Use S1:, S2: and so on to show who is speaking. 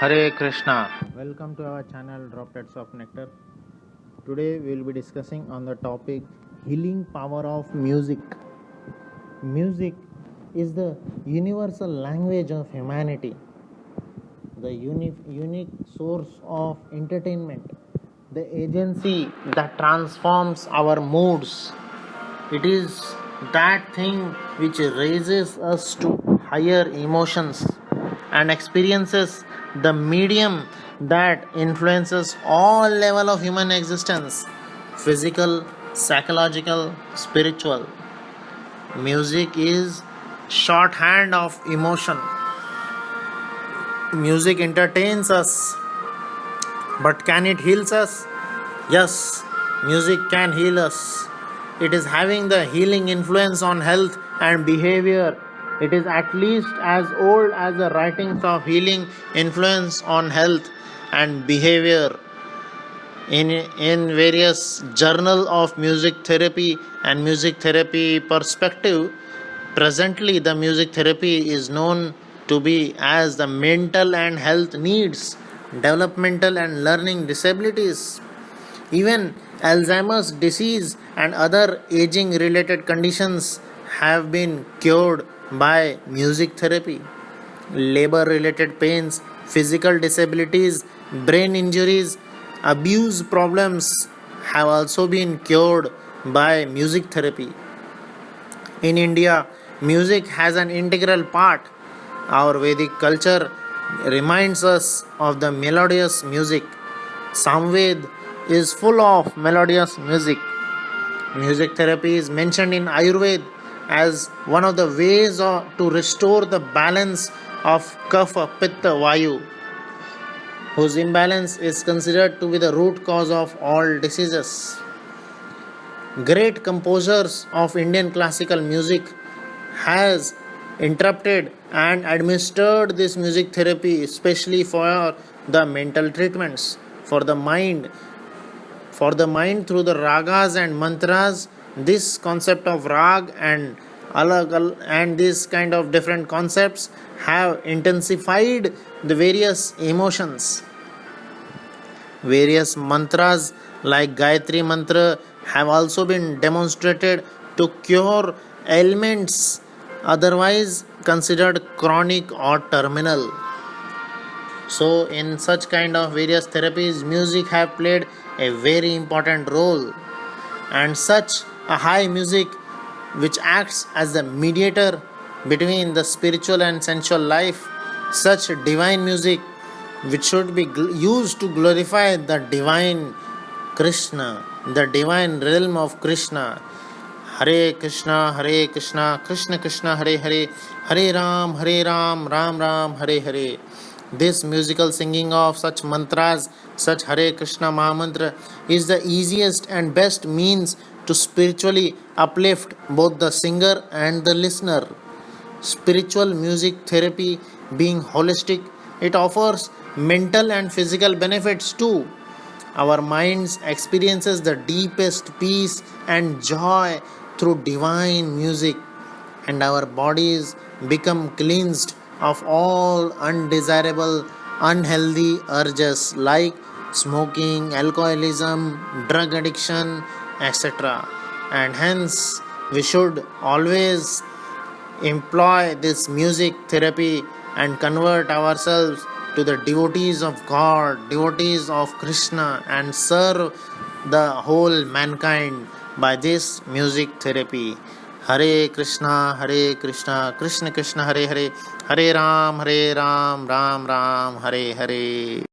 S1: Hare Krishna. Welcome to our channel Droplets of Nectar. Today we will be discussing on the topic healing power of music. Music is the universal language of humanity, the unique source of entertainment, the agency that transforms our moods. It is that thing which raises us to higher emotions and experiences, the medium that influences all level of human existence: physical, psychological, spiritual. Music is shorthand of emotion. Music entertains us, but can it heal us? Yes, music can heal us. It is having the healing influence on health and behavior. It is at least as old as the writings of healing influence on health and behavior. In various journal of music therapy and music therapy perspective, presently the music therapy is known to be as the mental and health needs, developmental and learning disabilities. Even Alzheimer's disease and other aging related conditions have been cured by music therapy. Labor related pains, physical disabilities, brain injuries, abuse problems have also been cured by music therapy. In India, music has an integral part. Our Vedic culture reminds us of the melodious music. Samved is full of melodious music. Music therapy is mentioned in Ayurveda as one of the ways to restore the balance of Kapha Pitta Vayu, whose imbalance is considered to be the root cause of all diseases. Great composers of Indian classical music has interrupted and administered this music therapy, especially for the mental treatments, for the mind through the ragas and mantras. This concept of rag and alag and this kind of different concepts have intensified the various emotions. Various mantras like Gayatri mantra have also been demonstrated to cure ailments otherwise considered chronic or terminal. So in such kind of various therapies, music have played a very important role, and such a high music which acts as the mediator between the spiritual and sensual life, such divine music which should be used to glorify the divine Krishna, the divine realm of Krishna. Hare Krishna, Krishna Krishna, Hare Hare, Hare Ram, Ram Ram, Hare Hare. This musical singing of such mantras, such Hare Krishna Mahamantra, is the easiest and best means to spiritually uplift both the singer and the listener. Spiritual music therapy being holistic, it offers mental and physical benefits too. Our minds experiences the deepest peace and joy through divine music, and our bodies become cleansed of all undesirable, unhealthy urges like smoking, alcoholism, drug addiction, etc. And hence, we should always employ this music therapy and convert ourselves to the devotees of God, devotees of Krishna, and serve the whole mankind by this music therapy. Hare Krishna, Krishna Krishna, Hare Hare, Hare Ram, Ram Ram, Hare Hare.